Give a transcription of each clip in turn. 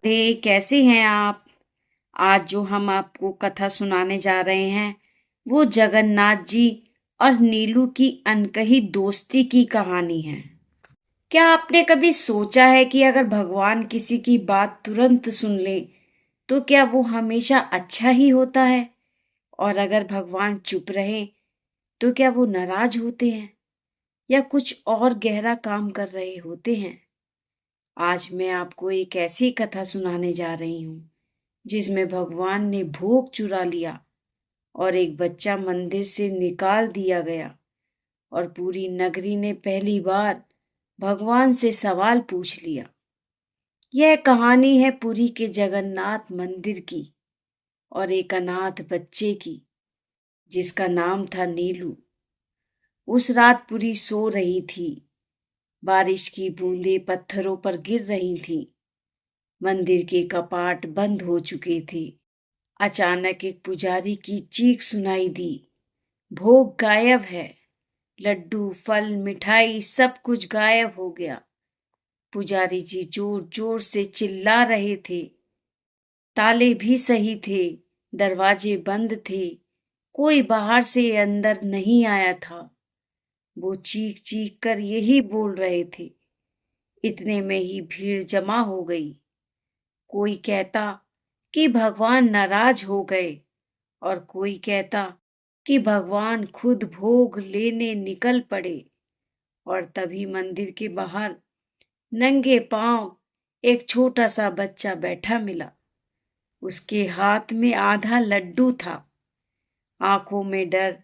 कैसे हैं आप? आज जो हम आपको कथा सुनाने जा रहे हैं वो जगन्नाथ जी और नीलू की अनकही दोस्ती की कहानी है। क्या आपने कभी सोचा है कि अगर भगवान किसी की बात तुरंत सुन ले तो क्या वो हमेशा अच्छा ही होता है, और अगर भगवान चुप रहे तो क्या वो नाराज होते हैं या कुछ और गहरा काम कर रहे होते हैं? आज मैं आपको एक ऐसी कथा सुनाने जा रही हूँ जिसमें भगवान ने भोग चुरा लिया और एक बच्चा मंदिर से निकाल दिया गया, और पूरी नगरी ने पहली बार भगवान से सवाल पूछ लिया। यह कहानी है पुरी के जगन्नाथ मंदिर की और एक अनाथ बच्चे की जिसका नाम था नीलू। उस रात पुरी सो रही थी। बारिश की बूंदें पत्थरों पर गिर रही थीं। मंदिर के कपाट बंद हो चुके थे। अचानक एक पुजारी की चीख सुनाई दी, भोग गायब है। लड्डू, फल, मिठाई सब कुछ गायब हो गया। पुजारी जी जोर जोर से चिल्ला रहे थे। ताले भी सही थे, दरवाजे बंद थे, कोई बाहर से अंदर नहीं आया था। वो चीख चीख कर यही बोल रहे थे। इतने में ही भीड़ जमा हो गई। कोई कहता कि भगवान नाराज हो गए और कोई कहता कि भगवान खुद भोग लेने निकल पड़े। और तभी मंदिर के बाहर नंगे पांव एक छोटा सा बच्चा बैठा मिला। उसके हाथ में आधा लड्डू था, आंखों में डर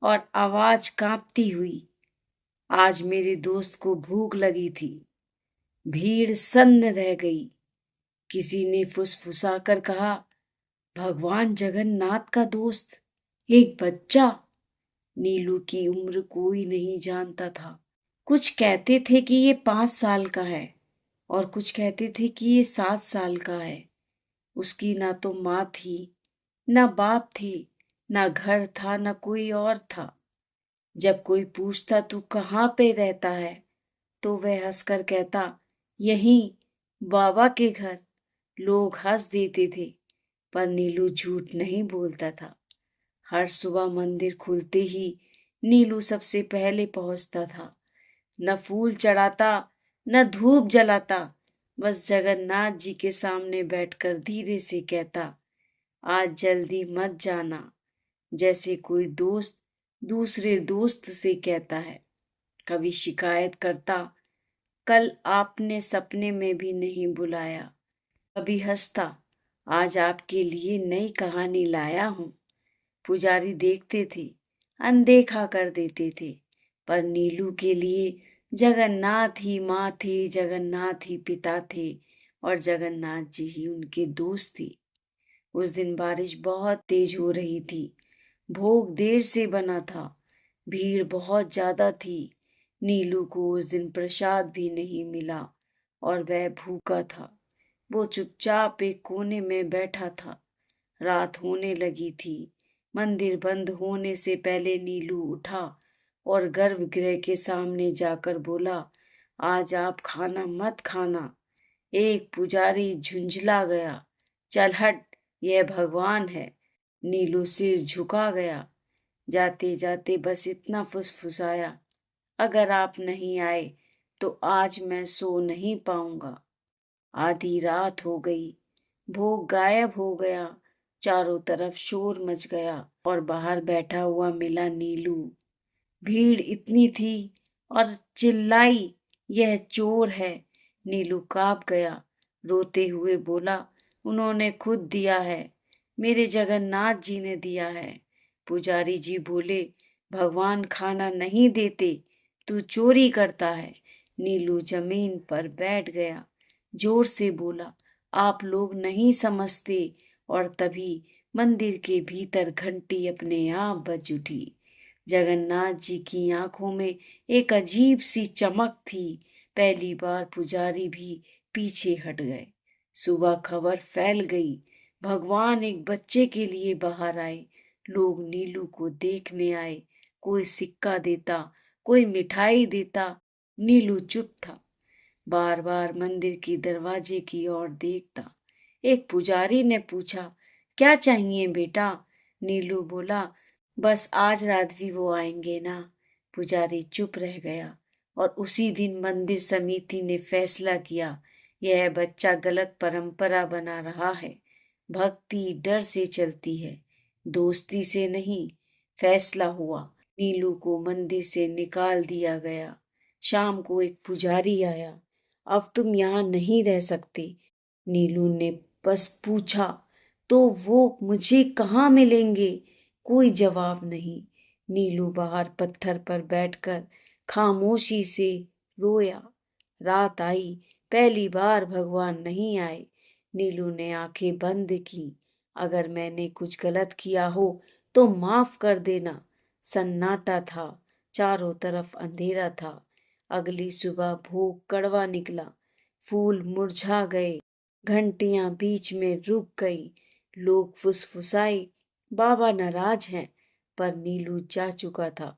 और आवाज कांपती हुई। आज मेरे दोस्त को भूख लगी थी। भीड़ सन्न रह गई। किसी ने फुसफुसाकर कहा, भगवान जगन्नाथ का दोस्त, एक बच्चा। नीलू की उम्र कोई नहीं जानता था। कुछ कहते थे कि ये 5 साल का है और कुछ कहते थे कि ये 7 साल का है। उसकी ना तो माँ थी, ना बाप थी, ना घर था, ना कोई और था। जब कोई पूछता तू कहाँ पे रहता है तो वह हंसकर कहता, यहीं, बाबा के घर। लोग हंस देते थे पर नीलू झूठ नहीं बोलता था। हर सुबह मंदिर खुलते ही नीलू सबसे पहले पहुंचता था। न फूल चढ़ाता, न धूप जलाता, बस जगन्नाथ जी के सामने बैठकर धीरे से कहता, आज जल्दी मत जाना। जैसे कोई दोस्त दूसरे दोस्त से कहता है। कभी शिकायत करता, कल आपने सपने में भी नहीं बुलाया। कभी हंसता, आज आपके लिए नई कहानी लाया हूं। पुजारी देखते थे, अनदेखा कर देते थे, पर नीलू के लिए जगन्नाथ ही माँ थे, जगन्नाथ ही पिता थे और जगन्नाथ जी ही उनके दोस्त थे। उस दिन बारिश बहुत तेज हो रही थी। भोग देर से बना था। भीड़ बहुत ज्यादा थी। नीलू को उस दिन प्रसाद भी नहीं मिला और वह भूखा था। वो चुपचाप एक कोने में बैठा था। रात होने लगी थी। मंदिर बंद होने से पहले नीलू उठा और गर्भगृह के सामने जाकर बोला, आज आप खाना मत खाना। एक पुजारी झुंझला गया, चल हट, यह भगवान है। नीलू सिर झुका गया। जाते जाते बस इतना फुसफुसाया, अगर आप नहीं आए तो आज मैं सो नहीं पाऊंगा। आधी रात हो गई। भोग गायब हो गया। चारों तरफ शोर मच गया और बाहर बैठा हुआ मिला नीलू। भीड़ इतनी थी और चिल्लाई, यह चोर है। नीलू कांप गया। रोते हुए बोला, उन्होंने खुद दिया है, मेरे जगन्नाथ जी ने दिया है। पुजारी जी बोले, भगवान खाना नहीं देते, तू चोरी करता है। नीलू जमीन पर बैठ गया। जोर से बोला, आप लोग नहीं समझते। और तभी मंदिर के भीतर घंटी अपने आप बज उठी। जगन्नाथ जी की आंखों में एक अजीब सी चमक थी। पहली बार पुजारी भी पीछे हट गए। सुबह खबर फैल गई, भगवान एक बच्चे के लिए बाहर आए। लोग नीलू को देखने आए। कोई सिक्का देता, कोई मिठाई देता। नीलू चुप था। बार बार मंदिर की दरवाजे की ओर देखता। एक पुजारी ने पूछा, क्या चाहिए बेटा? नीलू बोला, बस आज रात भी वो आएंगे ना। पुजारी चुप रह गया और उसी दिन मंदिर समिति ने फैसला किया, यह बच्चा गलत परंपरा बना रहा है। भक्ति डर से चलती है, दोस्ती से नहीं। फैसला हुआ, नीलू को मंदिर से निकाल दिया गया। शाम को एक पुजारी आया। अब तुम यहाँ नहीं रह सकते। नीलू ने बस पूछा, तो वो मुझे कहाँ मिलेंगे? कोई जवाब नहीं। नीलू बाहर पत्थर पर बैठकर खामोशी से रोया। रात आई, पहली बार भगवान नहीं आए। नीलू ने आंखें बंद की। अगर मैंने कुछ गलत किया हो तो माफ कर देना। सन्नाटा था, चारों तरफ अंधेरा था। अगली सुबह भोग कड़वा निकला, फूल मुरझा गए, घंटियां बीच में रुक गई। लोग फुसफुसाए, बाबा नाराज हैं। पर नीलू जा चुका था।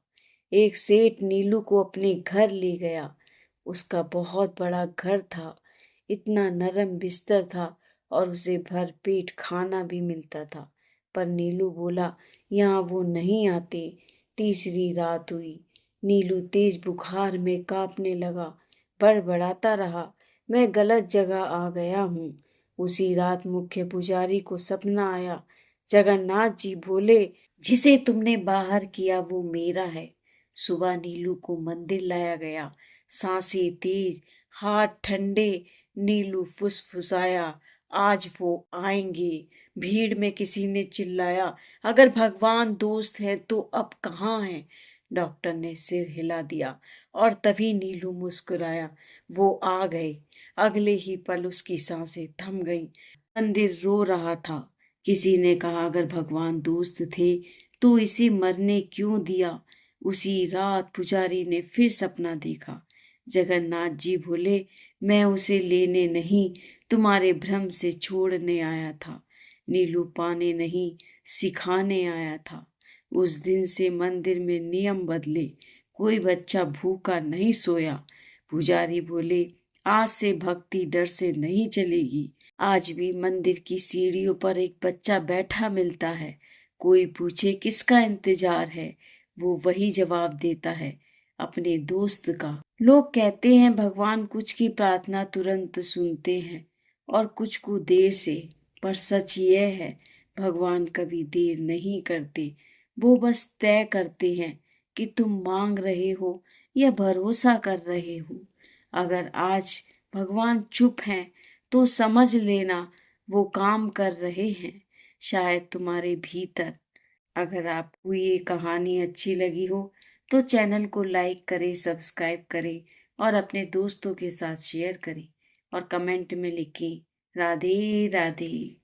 एक सेठ नीलू को अपने घर ले गया। उसका बहुत बड़ा घर था, इतना नरम बिस्तर था और उसे भर पेट खाना भी मिलता था। पर नीलू बोला, यहाँ वो नहीं आते। तीसरी रात हुई। नीलू तेज बुखार में कांपने लगा, बड़बड़ाता रहा, मैं गलत जगह आ गया हूँ। उसी रात मुख्य पुजारी को सपना आया। जगन्नाथ जी बोले, जिसे तुमने बाहर किया वो मेरा है। सुबह नीलू को मंदिर लाया गया। सांसें तेज, हाथ ठंडे। नीलू फुसफुसाया, आज वो आएंगे। भीड़ में किसी ने चिल्लाया, अगर भगवान दोस्त है तो अब कहाँ है? डॉक्टर ने सिर हिला दिया और तभी नीलू मुस्कुराया, वो आ गए। अगले ही पल उसकी सांसें थम गईं। मंदिर रो रहा था। किसी ने कहा, अगर भगवान दोस्त थे तो इसे मरने क्यों दिया? उसी रात पुजारी ने फिर सपना देखा। जगन्नाथ जी बोले, मैं उसे लेने नहीं, तुम्हारे भ्रम से छोड़ने आया था। नीलू पाने नहीं, सिखाने आया था। उस दिन से मंदिर में नियम बदले, कोई बच्चा भूखा नहीं सोया। पुजारी बोले, आज से भक्ति डर से नहीं चलेगी। आज भी मंदिर की सीढ़ियों पर एक बच्चा बैठा मिलता है। कोई पूछे किसका इंतजार है, वो वही जवाब देता है, अपने दोस्त का। लोग कहते हैं भगवान कुछ की प्रार्थना तुरंत सुनते हैं और कुछ को देर से, पर सच यह है, भगवान कभी देर नहीं करते। वो बस तय करते हैं कि तुम मांग रहे हो या भरोसा कर रहे हो। अगर आज भगवान चुप हैं तो समझ लेना वो काम कर रहे हैं, शायद तुम्हारे भीतर। अगर आपको ये कहानी अच्छी लगी हो तो चैनल को लाइक करें, सब्सक्राइब करें और अपने दोस्तों के साथ शेयर करें और कमेंट में लिखें, राधे राधे।